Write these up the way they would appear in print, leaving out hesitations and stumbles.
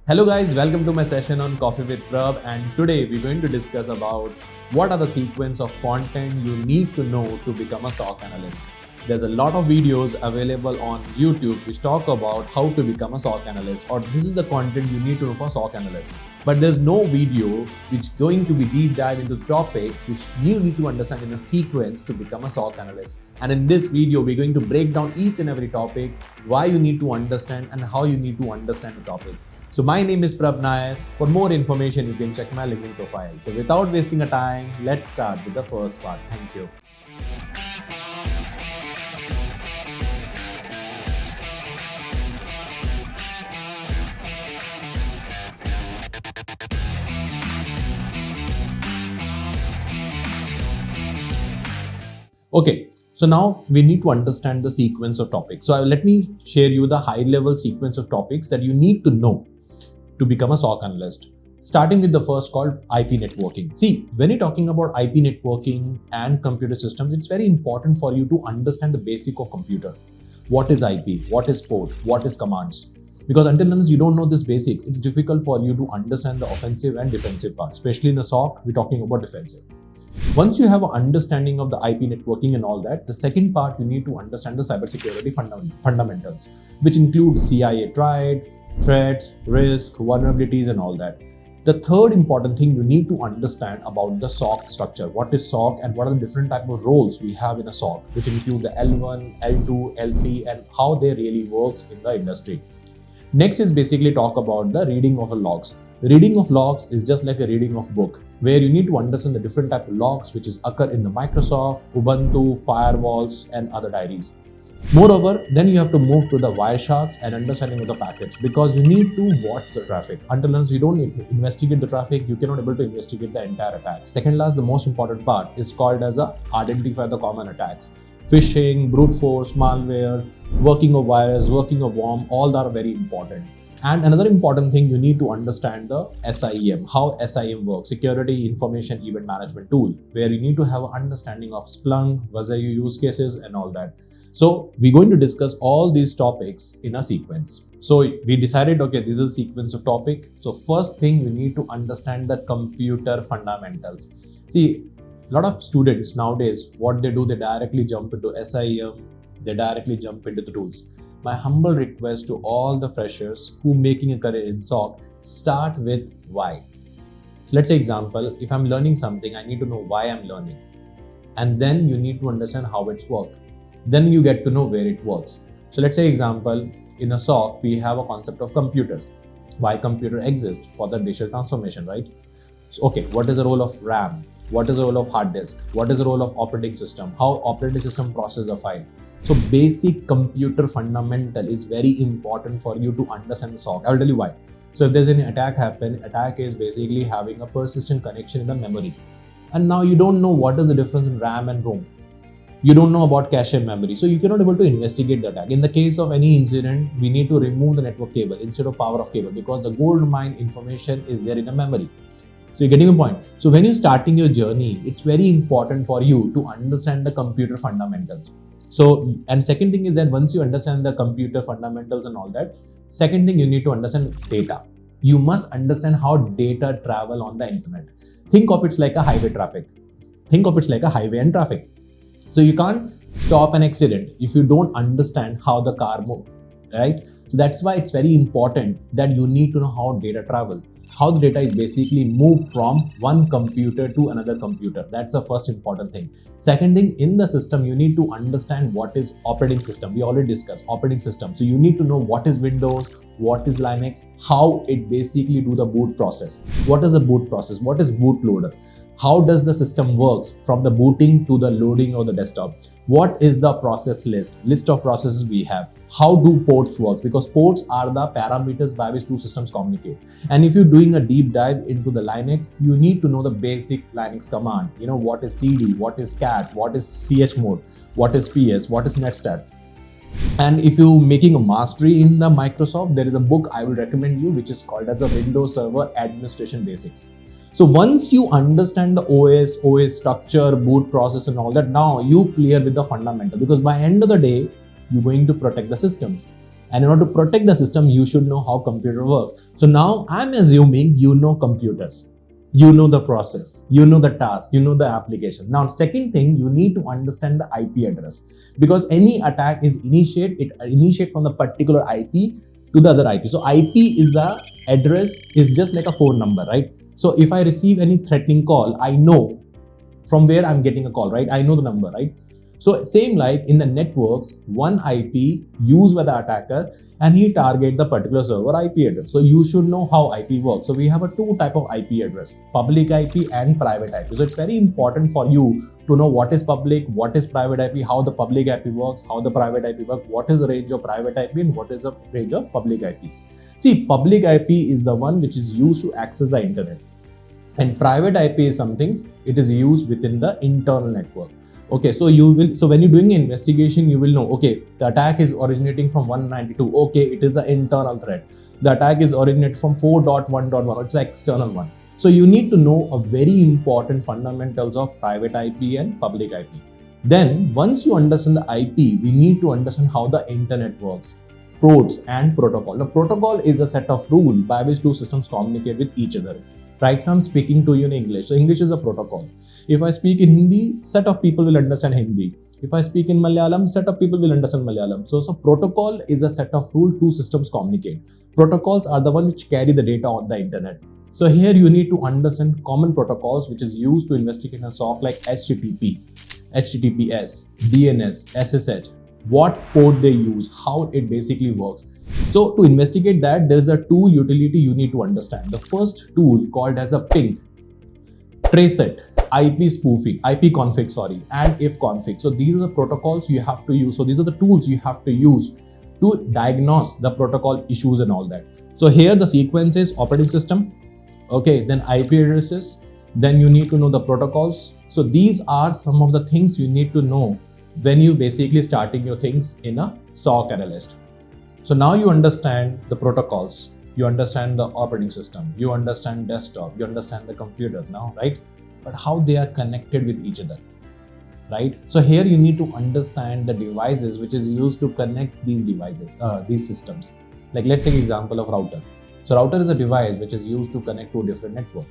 Hello guys, welcome to my session on Coffee with Prabh, and today we're going to discuss about what are the sequence of content you need to know to become a SOC analyst. There's a lot of videos available on YouTube which talk about how to become a SOC analyst, or this is the content you need to know for SOC analyst. But there's no video which is going to be deep dive into topics which you need to understand in a sequence to become a SOC analyst. And in this video, we're going to break down each and every topic, why you need to understand and how you need to understand the topic. So my name is Prabh Nair. For more information, you can check my LinkedIn profile. So without wasting a time, let's start with the first part. Thank you. Okay, so now we need to understand the sequence of topics. So let me share you the high level sequence of topics that you need to know to become a SOC analyst. Starting with the first called IP networking. See, when you're talking about IP networking and computer systems, it's very important for you to understand the basic of computer. What is IP? What is port? What is commands? Because until unless you don't know these basics, it's difficult for you to understand the offensive and defensive part. Especially in a SOC, we're talking about defensive. Once you have an understanding of the IP networking and all that, the second part you need to understand the cybersecurity fundamentals, which include CIA triad, threats, risk, vulnerabilities and all that. The third important thing you need to understand about the SOC structure. What is SOC and what are the different type of roles we have in a SOC, which include the L1, L2, L3 and how they really works in the industry. Next is basically talk about the reading of logs. Reading of logs is just like a reading of book, where you need to understand the different type of logs which is occur in the Microsoft, Ubuntu, firewalls and other diaries. Moreover, then you have to move to the Wiresharks and understanding of the packets, because you need to watch the traffic. Until unless you don't investigate the traffic, you cannot able to investigate the entire attack. Second last, the most important part is called as a identify the common attacks. Phishing, brute force, malware, working of virus, working of worm, all are very important. And another important thing, you need to understand the SIEM, how SIEM works, Security Information Event Management Tool, where you need to have an understanding of Splunk, WASIU use cases and all that. So we're going to discuss all these topics in a sequence. So we decided, okay, this is a sequence of topic. So first thing, you need to understand the computer fundamentals. See, a lot of students nowadays, what they do, they directly jump into SIEM, they directly jump into the tools. My humble request to all the freshers who making a career in SOC, start with why. So let's say example, if I'm learning something, I need to know why I'm learning. And then you need to understand how it's work. Then you get to know where it works. So let's say example, in a SOC, we have a concept of computers. Why computer exists? For the digital transformation, right? So, okay, what is the role of RAM? What is the role of hard disk? What is the role of operating system? How operating system process a file? So basic computer fundamental is very important for you to understand the SOC. I will tell you why. So if there's an attack happen, attack is basically having a persistent connection in the memory. And now you don't know what is the difference in RAM and ROM. You don't know about cache and memory. So you cannot able to investigate the attack. In the case of any incident, we need to remove the network cable instead of power of cable, because the gold mine information is there in a memory. So you're getting a point. So when you're starting your journey, it's very important for you to understand the computer fundamentals. So, and second thing is that once you understand the computer fundamentals and all that, second thing you need to understand data. You must understand how data travel on the internet. Think of it like a highway traffic. Think of it like a highway and traffic. So you can't stop an accident if you don't understand how the car moves, right? So that's why it's very important that you need to know how data travel. How the data is basically moved from one computer to another computer. That's the first important thing. Second thing, in the system, you need to understand what is operating system. We already discussed operating system. So you need to know what is Windows, what is Linux, how it basically do the boot process. What is the boot process? What is bootloader? How does the system works from the booting to the loading of the desktop? What is the process list of processes we have? How do ports work? Because ports are the parameters by which two systems communicate. And if you're doing a deep dive into the Linux, you need to know the basic Linux command. You know, what is CD, what is cat, what is chmod, what is ps, what is netstat. And if you're making a mastery in the Microsoft, there is a book I will recommend you, which is called as a Windows Server Administration Basics. So once you understand the OS structure, boot process and all that, now you clear with the fundamental, because by end of the day, you're going to protect the systems. And in order to protect the system, you should know how computer works. So now I'm assuming you know computers. You know the process, you know the task, you know the application. Now, second thing, you need to understand the IP address, because any attack is initiate from the particular IP to the other IP. So IP is the address, is just like a phone number, right? So if I receive any threatening call, I know from where I'm getting a call, right? I know the number, right? So same like in the networks, one IP used by the attacker and he target the particular server IP address. So you should know how IP works. So we have a two type of IP address, public IP and private IP. So it's very important for you to know what is public, what is private IP, how the public IP works, how the private IP works, what is the range of private IP and what is the range of public IPs. See, public IP is the one which is used to access the internet, and private IP is something, it is used within the internal network. Okay, so when you're doing an investigation, you will know, okay, the attack is originating from 192. Okay, it is an internal threat. The attack is originated from 4.1.1. It's an external one. So you need to know a very important fundamentals of private IP and public IP. Then once you understand the IP, we need to understand how the internet works, ports and protocol. The protocol is a set of rules by which two systems communicate with each other. Right now I'm speaking to you in English. So English is a protocol. If I speak in Hindi, set of people will understand Hindi. If I speak in Malayalam, set of people will understand Malayalam. So protocol is a set of rules two systems communicate. Protocols are the one which carry the data on the internet. So here you need to understand common protocols which is used to investigate a SOC like HTTP, HTTPS, DNS, SSH, what port they use, how it basically works. So to investigate that, there is a tool utility you need to understand. The first tool called as a ping, tracet, IP spoofing, IP config, and if config. So these are the protocols you have to use. So these are the tools you have to use to diagnose the protocol issues and all that. So here the sequence is operating system, okay, then IP addresses, then you need to know the protocols. So these are some of the things you need to know when you basically starting your things in a SOC analyst. So now you understand the protocols, you understand the operating system, you understand desktop, you understand the computers now, right? But how they are connected with each other, right? So here you need to understand the devices which is used to connect these devices, these systems. Like let's take example of router. So router is a device which is used to connect to a different network.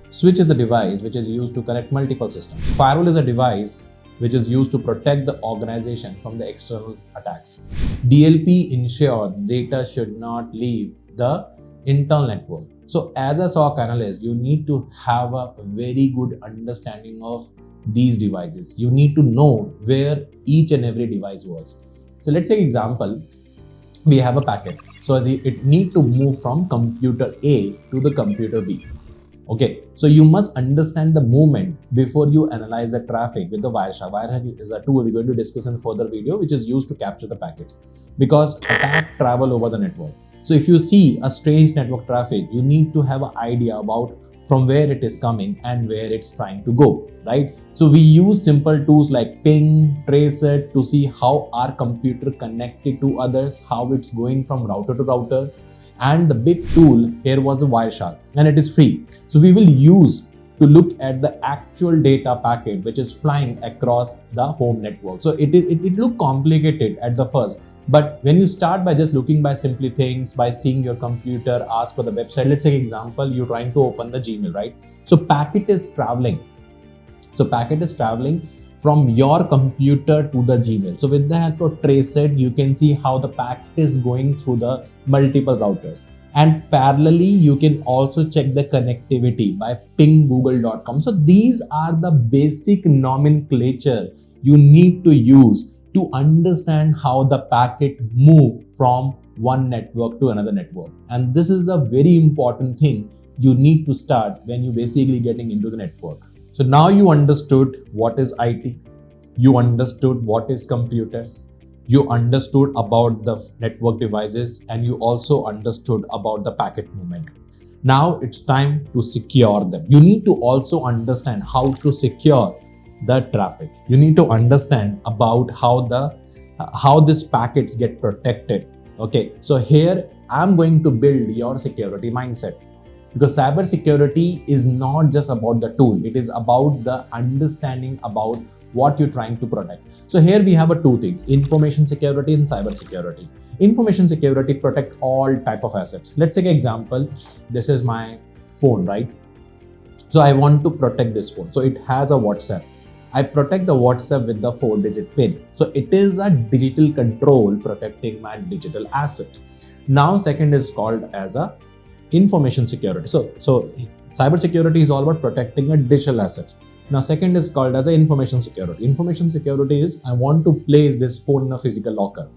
Switch is a device which is used to connect multiple systems. Firewall is a device which is used to protect the organization from the external attacks. DLP ensure data should not leave the internal network. So as a SOC analyst, you need to have a very good understanding of these devices. You need to know where each and every device works. So let's take example, we have a packet. So it need to move from computer A to the computer B. Okay, so you must understand the movement before you analyze the traffic with the Wireshark. Wireshark is a tool we're going to discuss in further video, which is used to capture the packets because attack travel over the network. So if you see a strange network traffic, you need to have an idea about from where it is coming and where it's trying to go, right? So we use simple tools like ping, tracet to see how our computer connected to others, how it's going from router to router. And the big tool here was the Wireshark, and it is free. So we will use to look at the actual data packet which is flying across the home network. So it looked complicated at the first, but when you start by just looking by simply things, by seeing your computer, ask for the website. Let's take example, you're trying to open the Gmail, right? So packet is traveling. So packet is traveling from your computer to the Gmail. So with the help of tracet, you can see how the packet is going through the multiple routers. And parallelly, you can also check the connectivity by pinggoogle.com. So these are the basic nomenclature you need to use to understand how the packet move from one network to another network. And this is the very important thing you need to start when you basically getting into the network. So now you understood what is IT, you understood what is computers, you understood about the network devices, and you also understood about the packet movement. Now it's time to secure them. You need to also understand how to secure the traffic. You need to understand about how these packets get protected. Okay, so here I'm going to build your security mindset. Because cybersecurity is not just about the tool, it is about the understanding about what you're trying to protect. So here we have two things, information security and cybersecurity. Information security protect all type of assets. Let's take an example. This is my phone, right? So I want to protect this phone. So it has a WhatsApp. I protect the WhatsApp with the 4-digit PIN. So it is a digital control protecting my digital asset. Now second is called as a information security. So cybersecurity is all about protecting a digital assets. Now second is called as a information security. Information security is I want to place this phone in a physical locker.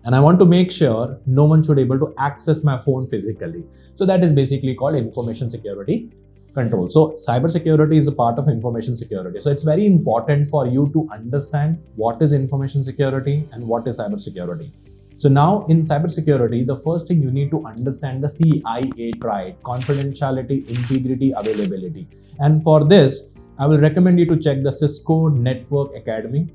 And I want to make sure no one should be able to access my phone physically. So that is basically called information security control. So cybersecurity is a part of information security. So it's very important for you to understand what is information security and what is cybersecurity. So now in cybersecurity, the first thing you need to understand the CIA triad, confidentiality, integrity, availability. And for this, I will recommend you to check the Cisco Network Academy.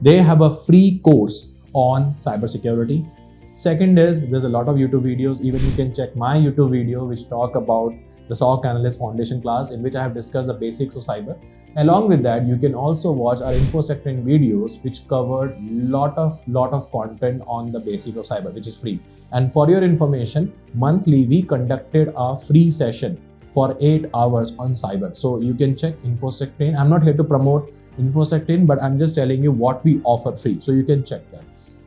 They have a free course on cybersecurity. Second is there's a lot of YouTube videos. Even you can check my YouTube video which talk about the SOC Analyst Foundation class, in which I have discussed the basics of cyber. Along with that, you can also watch our Infosec videos which covered lot of content on the basic of cyber, which is free. And for your information, monthly we conducted a free session for 8 hours on cyber. So you can check Infosec train. I'm not here to promote Infosec train, but I'm just telling you what we offer free. So you can check that.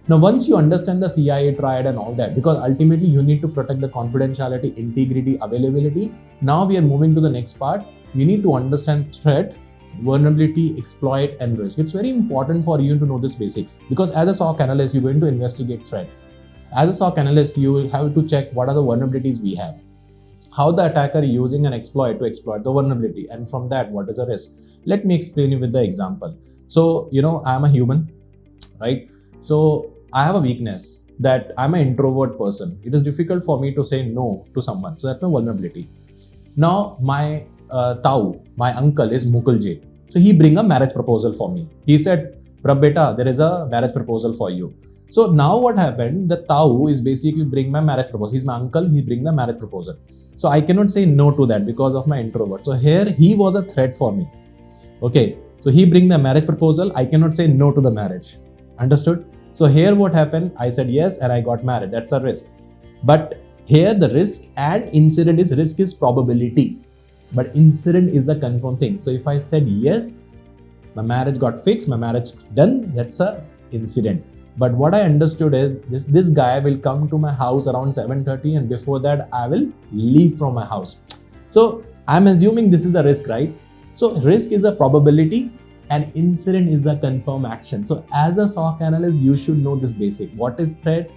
Now, once you understand the CIA triad and all that, because ultimately you need to protect the confidentiality, integrity, availability. Now we are moving to the next part. We need to understand threat, vulnerability, exploit, and risk. It's very important for you to know this basics, because as a SOC analyst, you're going to investigate threat. As a SOC analyst, you will have to check what are the vulnerabilities we have, how the attacker is using an exploit to exploit the vulnerability, and from that, what is the risk. Let me explain you with the example. So, I'm a human, right? So I have a weakness that I'm an introvert person. It is difficult for me to say no to someone. So that's my vulnerability. Now my my uncle is Mukulji. So he bring a marriage proposal for me. He said, Prabh beta, there is a marriage proposal for you. So now what happened, the Tau is basically bring my marriage proposal. He's my uncle, he bring the marriage proposal. So I cannot say no to that because of my introvert. So here he was a threat for me. Okay, so he bring the marriage proposal, I cannot say no to the marriage. Understood? So here what happened, I said yes and I got married. That's a risk. But here the risk and incident is, risk is probability, but incident is the confirmed thing. So if I said yes, my marriage got fixed, my marriage done, that's a incident. But what I understood is this guy will come to my house around 7:30 and before that I will leave from my house. So I'm assuming this is a risk, right? So risk is a probability and incident is a confirmed action. So as a SOC analyst, you should know this basic. What is threat?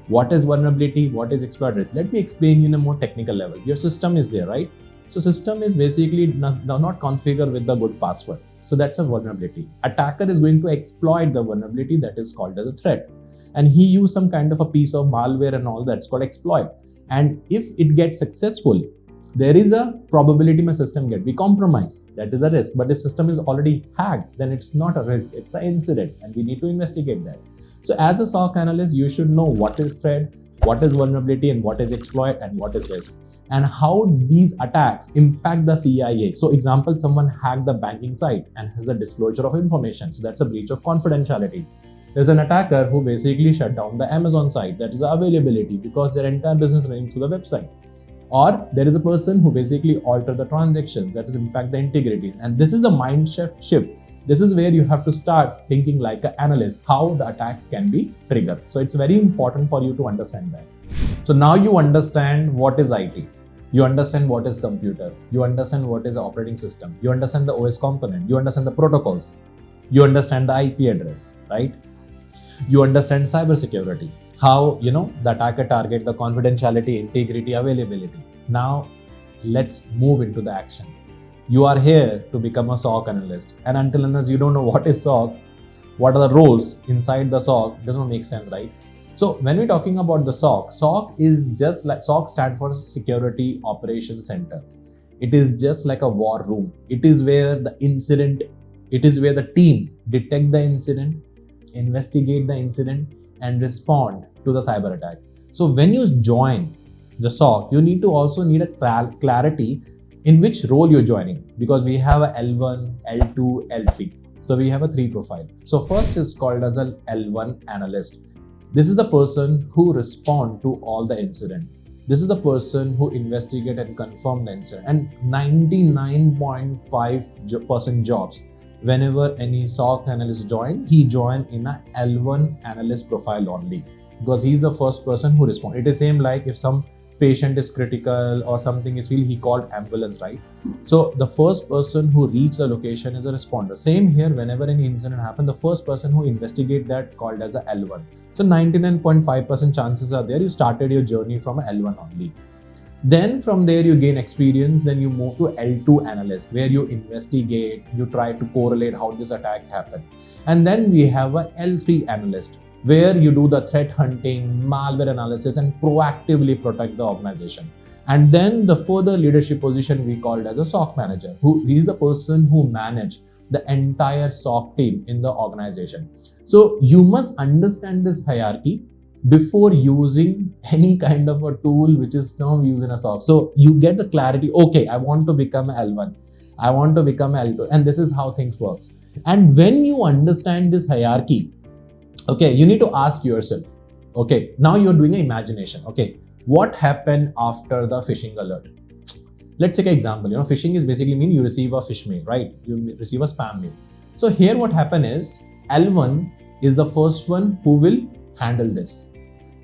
What is vulnerability? What is exploit risk? Let me explain you in a more technical level. Your system is there, right? So system is basically not configured with the good password. So that's a vulnerability. Attacker is going to exploit the vulnerability, that is called as a threat. And he used some kind of a piece of malware and all that's called exploit. And if it gets successful, there is a probability my system get be compromised. That is a risk. But the system is already hacked, then it's not a risk, it's an incident and we need to investigate that. So as a SOC analyst, you should know what is threat, what is vulnerability, and what is exploit, and what is risk, and how these attacks impact the CIA. So example, someone hacked the banking site and has a disclosure of information. So that's a breach of confidentiality. There's an attacker who basically shut down the Amazon site, that is availability, because their entire business running through the website. Or there is a person who basically altered the transactions, that is impact the integrity. And this is the mind shift. This is where you have to start thinking like an analyst, how the attacks can be triggered. So it's very important for you to understand that. So now you understand what is IT. You understand what is computer. You understand what is the operating system. You understand the OS component. You understand the protocols. You understand the IP address, right? You understand cybersecurity. How, the attacker target the confidentiality, integrity, availability. Now, let's move into the action. You are here to become a SOC analyst. And unless you don't know what is SOC, what are the roles inside the SOC, it does not make sense, right? So when we're talking about the SOC is just like, SOC stands for Security Operations Center. It is just like a war room. It is where the team detect the incident, investigate the incident, and respond to the cyber attack. So when you join the SOC, you need a clarity in which role you're joining, because we have a L1, L2, L3. So we have a 3 profile. So first is called as an L1 analyst. This is the person who respond to all the incident. This is the person who investigate and confirm the incident. And 99.5% jobs, whenever any SOC analyst join, he join in a L1 analyst profile only, because he's the first person who respond. It is same like if some patient is critical or something is feel, he called ambulance, right? So the first person who reach the location is a responder. Same here, whenever any incident happen, the first person who investigate that called as a L1. So 99.5% chances are there you started your journey from a L1 only. Then from there you gain experience, then you move to L2 analyst, where you investigate, you try to correlate how this attack happened. And then we have a L3 analyst, where you do the threat hunting, malware analysis, and proactively protect the organization. And then the further leadership position we called as a SOC manager, who is the person who manage the entire SOC team in the organization. So you must understand this hierarchy before using any kind of a tool which is now used in a SOC. So you get the clarity, okay, I want to become L1, I want to become L2, and this is how things works. And when you understand this hierarchy, okay, you need to ask yourself, okay, now you're doing an imagination, okay, what happened after the phishing alert? Let's take an example. Phishing is basically mean you receive a phish mail, right? You receive a spam mail. So here what happened is L1 is the first one who will handle this.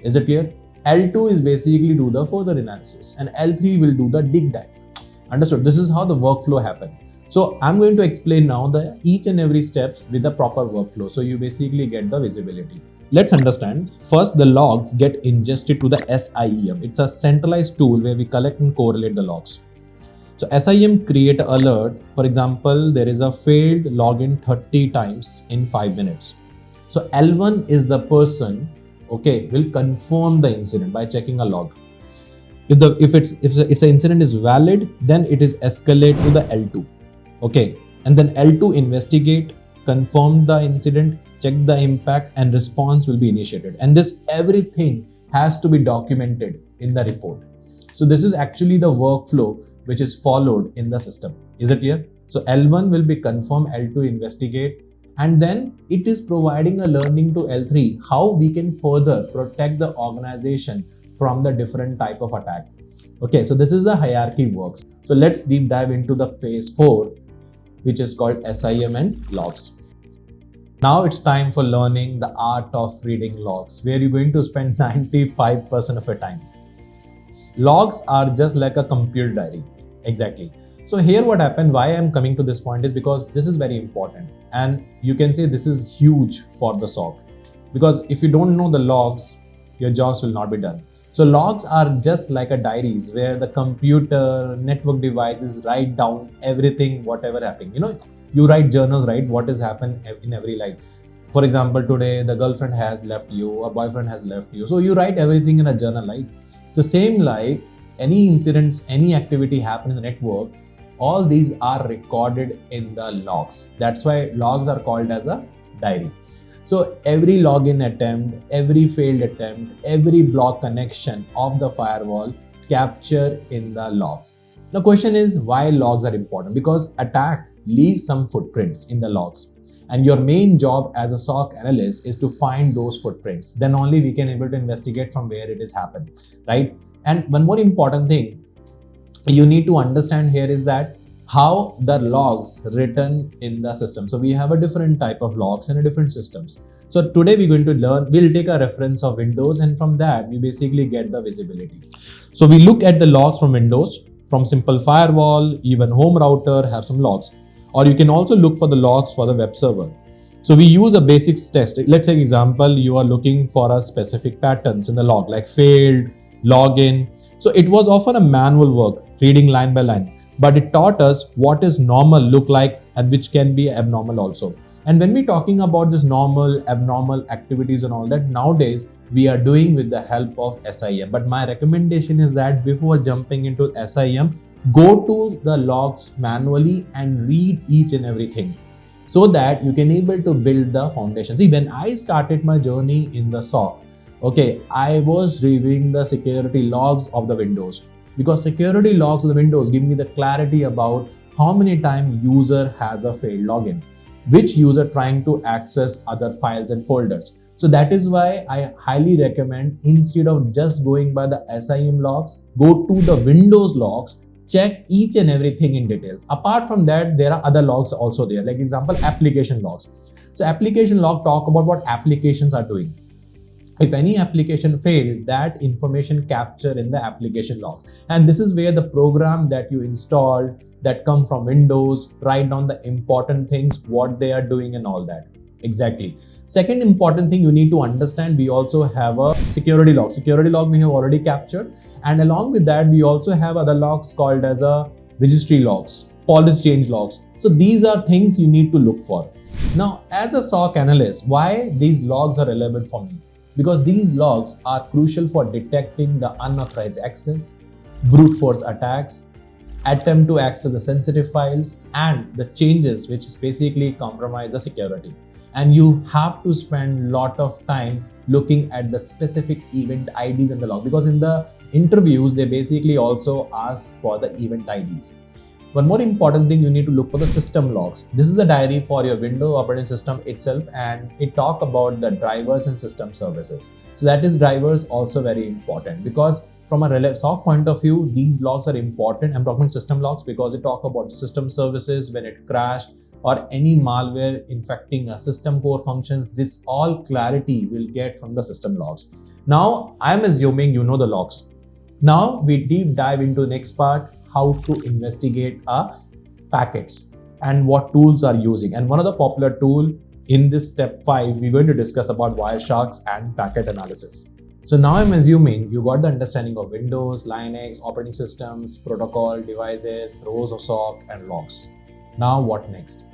Is it clear? L2 is basically do the further analysis, and L3 will do the dig dive. Understood? This is how the workflow happen. So I'm going to explain now the each and every steps with the proper workflow. So you basically get the visibility. Let's understand. First, the logs get ingested to the SIEM. It's a centralized tool where we collect and correlate the logs. So SIEM create an alert. For example, there is a failed login 30 times in 5 minutes. So L1 is the person, okay, will confirm the incident by checking a log. If its incident is valid, then it is escalated to the L2. Okay, and then L2 investigate, confirm the incident, check the impact, and response will be initiated. And this everything has to be documented in the report. So this is actually the workflow which is followed in the system. Is it clear? So L1 will be confirm, L2 investigate, and then it is providing a learning to L3 how we can further protect the organization from the different type of attack. Okay, so this is the hierarchy works. So let's deep dive into the phase 4, which is called SIEM and logs. Now it's time for learning the art of reading logs, where you're going to spend 95% of your time. Logs are just like a computer diary. Exactly. So here what happened, why I'm coming to this point is because this is very important, and you can say this is huge for the SOC, because if you don't know the logs, your jobs will not be done. So logs are just like a diaries where the computer, network devices write down everything, whatever happening. You write journals, right? What has happened in every life. For example, today the girlfriend has left you, a boyfriend has left you. So you write everything in a journal, right? So same like any incidents, any activity happen in the network, all these are recorded in the logs. That's why logs are called as a diary. So every login attempt, every failed attempt, every block connection of the firewall captured in the logs. The question is why logs are important? Because attack leaves some footprints in the logs, and your main job as a SOC analyst is to find those footprints. Then only we can able to investigate from where it has happened, right? And one more important thing you need to understand here is that how the logs written in the system. So we have a different type of logs and different systems. So today we're going to learn, we'll take a reference of Windows, and from that we basically get the visibility. So we look at the logs from Windows, from simple firewall, even home router have some logs, or you can also look for the logs for the web server. So we use a basics test. Let's take example, you are looking for a specific patterns in the log like failed, login. So it was often a manual work, reading line by line. But it taught us what is normal look like and which can be abnormal also. And when we're talking about this normal, abnormal activities and all that, nowadays we are doing with the help of SIEM. But my recommendation is that before jumping into SIEM, go to the logs manually and read each and everything, so that you can able to build the foundation. See, when I started my journey in the SOC, okay, I was reviewing the security logs of the Windows. Because security logs of the Windows give me the clarity about how many times user has a failed login. which user trying to access other files and folders. So that is why I highly recommend, instead of just going by the SIEM logs, go to the Windows logs, check each and everything in details. Apart from that, there are other logs also there, like example, application logs. So application log talk about what applications are doing. If any application failed, that information capture in the application logs. And this is where the program that you installed that come from Windows, write down the important things, what they are doing and all that. Exactly. Second important thing you need to understand, we also have a security log. Security log we have already captured. And along with that, we also have other logs called as a registry logs, policy change logs. So these are things you need to look for. Now, as a SOC analyst, why these logs are relevant for me? Because these logs are crucial for detecting the unauthorized access, brute force attacks, attempt to access the sensitive files, and the changes which basically compromise the security. And you have to spend a lot of time looking at the specific event IDs in the log, because in the interviews, they basically also ask for the event IDs. One more important thing, you need to look for the system logs. This is the diary for your Windows operating system itself, and it talk about the drivers and system services. So that is drivers also very important, because from a SOC point of view, these logs are important. I'm talking system logs because it talk about the system services when it crashed or any malware infecting a system core functions. This all clarity will get from the system logs. Now, I'm assuming you know the logs. Now we deep dive into the next part, how to investigate packets and what tools are using. And one of the popular tool in this step 5, we're going to discuss about Wiresharks and packet analysis. So now I'm assuming you got the understanding of Windows, Linux, operating systems, protocol, devices, roles of SOC and logs. Now what next?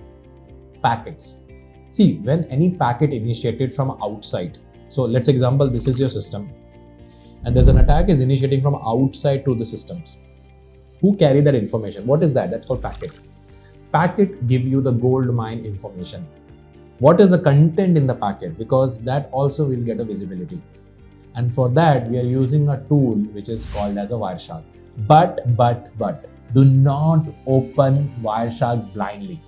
Packets. See, when any packet initiated from outside. So let's example, this is your system and there's an attack is initiating from outside to the systems. Who carry that information? What is that? That's called packet. Packet give you the gold mine information. What is the content in the packet? Because that also will get a visibility. And for that, we are using a tool which is called as a Wireshark. But, do not open Wireshark blindly.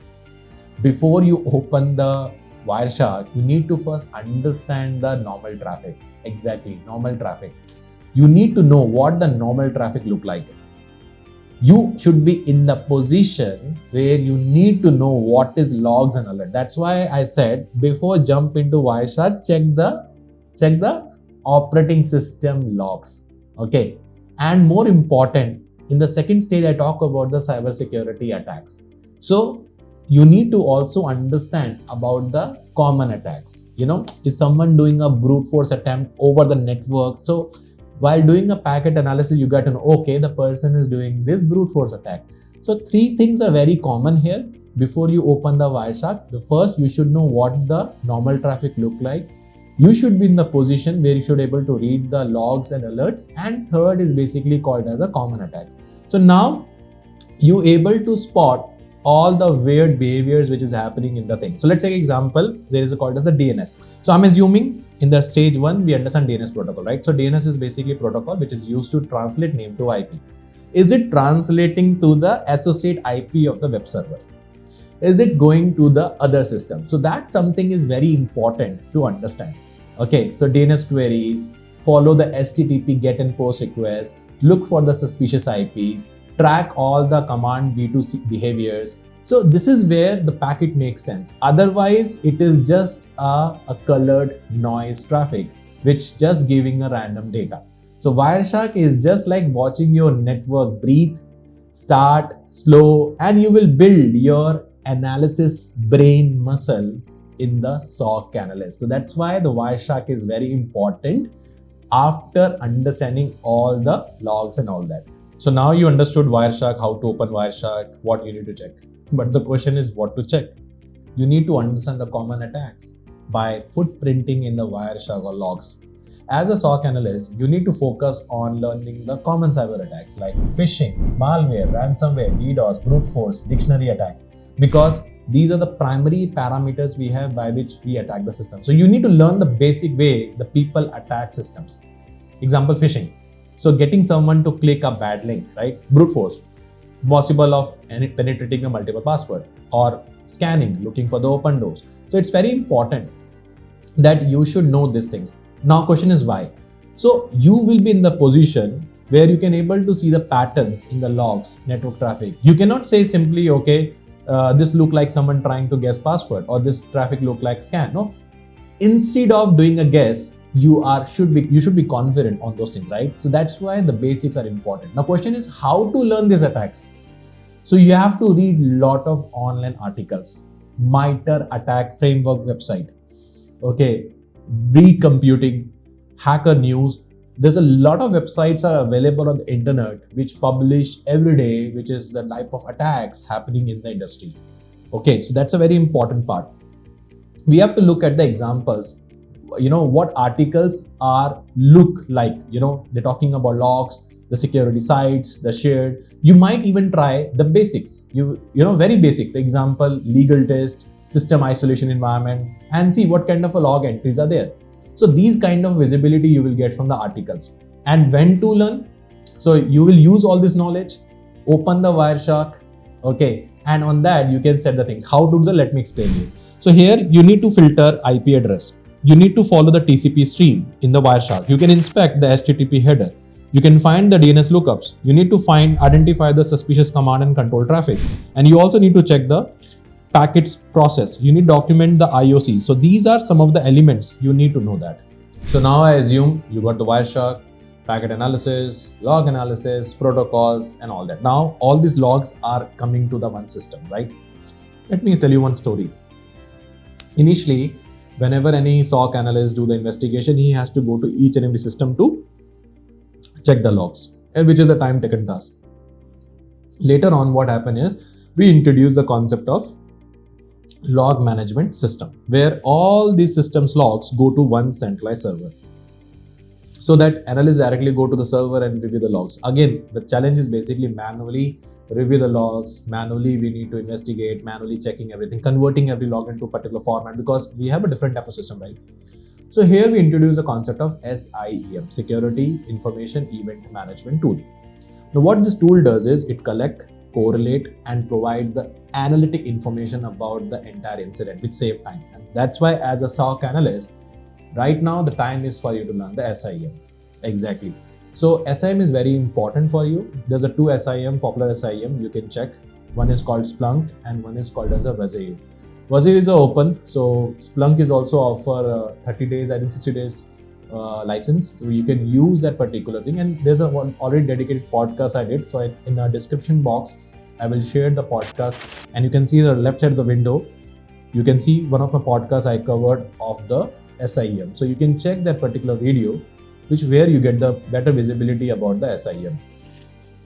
Before you open the Wireshark, you need to first understand the normal traffic. Exactly, normal traffic. You need to know what the normal traffic look like. You should be in the position where you need to know what is logs and alert. That's why I said before jump into Wireshark, check the operating system logs. Okay. And more important, in the second stage, I talk about the cybersecurity attacks. So you need to also understand about the common attacks. You know, is someone doing a brute force attempt over the network? So while doing a packet analysis, you got to know, okay, the person is doing this brute force attack. So 3 things are very common here. Before you open the Wireshark, the first, you should know what the normal traffic look like. You should be in the position where you should be able to read the logs and alerts. And third is basically called as a common attacks. So now you able to spot all the weird behaviors which is happening in the thing. So let's take an example. There is a called as the DNS. So I'm assuming in the stage 1, we understand DNS protocol, right? So DNS is basically a protocol which is used to translate name to IP. Is it translating to the associate IP of the web server? Is it going to the other system? So that something is very important to understand. Okay, so DNS queries, follow the HTTP get and post requests, look for the suspicious IPs, track all the command B2C behaviors. So this is where the packet makes sense. Otherwise, it is just a colored noise traffic, which just giving a random data. So Wireshark is just like watching your network breathe, start, slow, and you will build your analysis brain muscle in the SOC analyst. So that's why the Wireshark is very important after understanding all the logs and all that. So now you understood Wireshark, how to open Wireshark, what you need to check. But the question is what to check. You need to understand the common attacks by footprinting in the Wireshark or logs. As a SOC analyst, you need to focus on learning the common cyber attacks like phishing, malware, ransomware, DDoS, brute force, dictionary attack, because these are the primary parameters we have by which we attack the system. So you need to learn the basic way the people attack systems. Example, phishing. So getting someone to click a bad link, right? Brute force, possible of penetrating a multiple password, or scanning, looking for the open doors. So it's very important that you should know these things. Now question is why? So you will be in the position where you can able to see the patterns in the logs, network traffic. You cannot say simply, okay, this look like someone trying to guess password, or this traffic look like scan. No, instead of doing a guess, you should be confident on those things, right? So that's why the basics are important. Now question is how to learn these attacks. So you have to read lot of online articles, MITRE attack framework website, okay, Breed Computing, Hacker News. There's a lot of websites are available on the internet which publish every day, which is the type of attacks happening in the industry. Okay, so that's a very important part. We have to look at the examples. What articles are look like. They're talking about logs, the security sites, the shared. You might even try the basics. Very basics. The example, legal test, system isolation environment, and see what kind of a log entries are there. So these kind of visibility you will get from the articles. And when to learn? So you will use all this knowledge, open the Wireshark, okay, and on that you can set the things. How to do that? Let me explain you. So here you need to filter IP address. You need to follow the TCP stream in the Wireshark. You can inspect the HTTP header. You can find the DNS lookups. You need to identify the suspicious command and control traffic. And you also need to check the packets process. You need to document the IOC. So these are some of the elements you need to know that. So now I assume you got the Wireshark, packet analysis, log analysis, protocols, and all that. Now all these logs are coming to the one system, right? Let me tell you one story. Initially, whenever any SOC analyst do the investigation, he has to go to each and every system to check the logs, which is a time-taken task. Later on, what happened is we introduced the concept of log management system, where all these systems logs go to one centralized server, so that analysts directly go to the server and review the logs. Again, the challenge is basically manually review the logs, manually we need to investigate, manually checking everything, converting every log into a particular format, because we have a different type of system, right? So here we introduce the concept of SIEM, Security Information Event Management Tool. Now what this tool does is it collect, correlate, and provide the analytic information about the entire incident, which save time. And that's why as a SOC analyst, right now the time is for you to learn the SIEM. Exactly. So SIEM is very important for you. There's a two SIEM, popular SIEM you can check. One is called Splunk and one is called as a Wireshark. Wireshark is open, so Splunk is also offer 30 days, I think 60 days license. So you can use that particular thing. And there's a one already dedicated podcast I did. So in the description box, I will share the podcast, and you can see the left side of the window. You can see one of my podcasts I covered of the SIEM. So you can check that particular video, where you get the better visibility about the SIEM.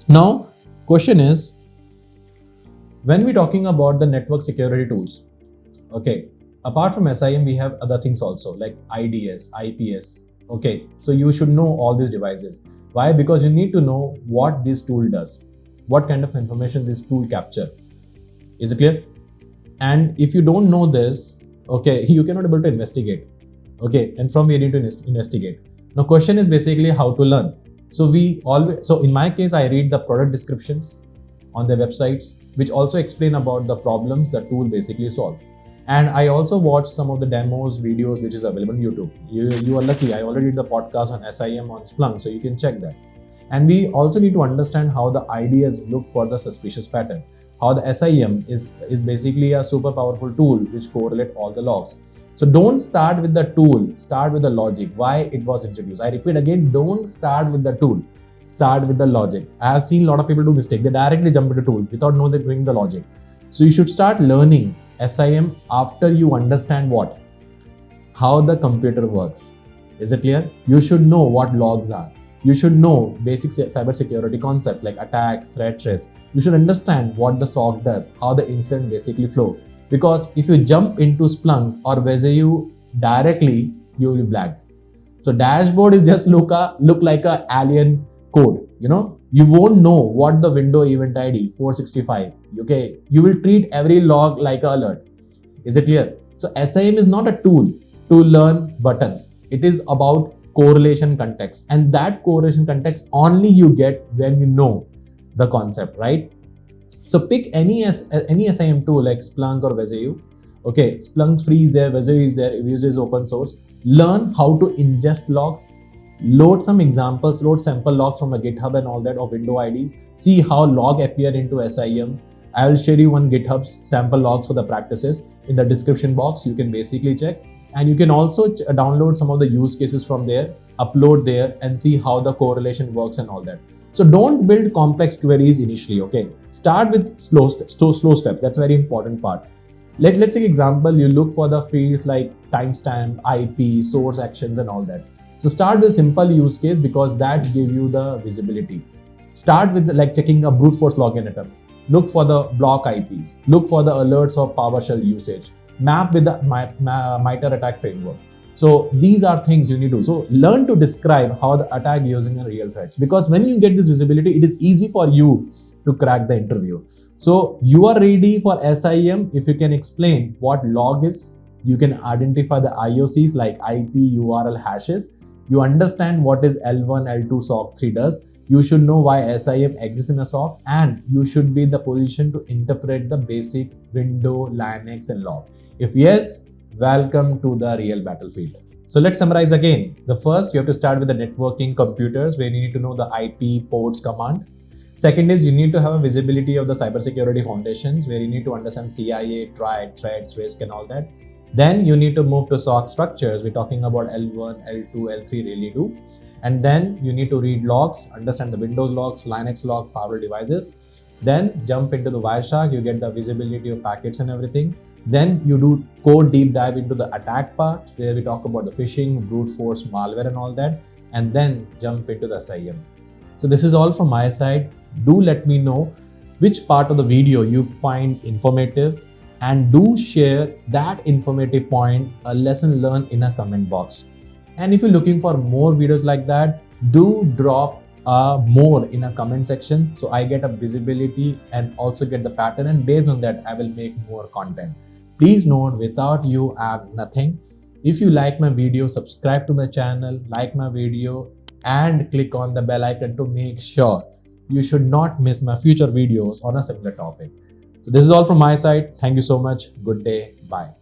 Now, question is, when we're talking about the network security tools, okay, apart from SIEM, we have other things also like IDS, IPS. Okay, so you should know all these devices. Why? Because you need to know what this tool does, what kind of information this tool capture. Is it clear? And if you don't know this, okay, you cannot able to investigate. Okay, and from here you need to investigate. Now question is basically how to learn. So in my case, I read the product descriptions on their websites, which also explain about the problems the tool basically solve. And I also watch some of the demos, videos, which is available on YouTube. You are lucky, I already did the podcast on SIEM on Splunk, so you can check that. And we also need to understand how the IDS look for the suspicious pattern. How the SIEM is basically a super powerful tool which correlate all the logs. So don't start with the tool, start with the logic, why it was introduced. I repeat again, don't start with the tool, start with the logic. I have seen a lot of people do mistake. They directly jump into tool without knowing they're doing the logic. So you should start learning SIEM after you understand what? How the computer works. Is it clear? You should know what logs are. You should know basic cybersecurity concept like attacks, threat risk. You should understand what the SOC does, how the incident basically flow. Because if you jump into Splunk or Wireshark directly, you will be blacked. So dashboard is just look like a alien code. You won't know what the window event ID 465. Okay, you will treat every log like an alert. Is it clear? So SIEM is not a tool to learn buttons. It is about correlation context, and that correlation context only you get when you know the concept, right? So pick any SIEM tool like Splunk or Vezeyu. Okay, Splunk free is there, Vezeyu is there, Vezeyu is open source. Learn how to ingest logs, load some examples, load sample logs from a GitHub and all that, or window IDs. See how log appear into SIEM. I will share you one GitHub's sample logs for the practices in the description box. You can basically check, and you can also download some of the use cases from there, upload there, and see how the correlation works and all that. So don't build complex queries initially. Okay, start with slow steps. That's a very important part. Let's take example. You look for the fields like timestamp, IP, source actions, and all that. So start with simple use case because that give you the visibility. Start with like checking a brute force login attempt. Look for the block IPs. Look for the alerts of PowerShell usage. Map with the MITRE attack framework. So these are things you need to do. So learn to describe how the attack using a real threats, because when you get this visibility, it is easy for you to crack the interview. So you are ready for SIEM if you can explain what log is. You can identify the IOCs like IP, URL hashes. You understand what is L1, L2, SOC 3 does. You should know why SIEM exists in a SOC, and you should be in the position to interpret the basic window, Linux, and log. If yes, welcome to the real battlefield. So let's summarize again. The first, you have to start with the networking computers where you need to know the IP ports command. Second is you need to have a visibility of the cybersecurity foundations where you need to understand CIA, triad, threats, risk, and all that. Then you need to move to SOC structures. We're talking about L1, L2, L3 really do. And then you need to read logs, understand the Windows logs, Linux logs, firewall devices. Then jump into the Wireshark, you get the visibility of packets and everything. Then you do code deep dive into the attack part where we talk about the phishing, brute force, malware and all that. And then jump into the SIEM. So this is all from my side. Do let me know which part of the video you find informative, and do share that informative point, a lesson learned in a comment box. And if you're looking for more videos like that, do drop more in a comment section so I get a visibility and also get the pattern, and based on that I will make more content. Please note, without you I'm nothing. If you like my video, subscribe to my channel, like my video, and click on the bell icon to make sure you should not miss my future videos on a similar topic. So this is all from my side. Thank you so much. Good day. Bye.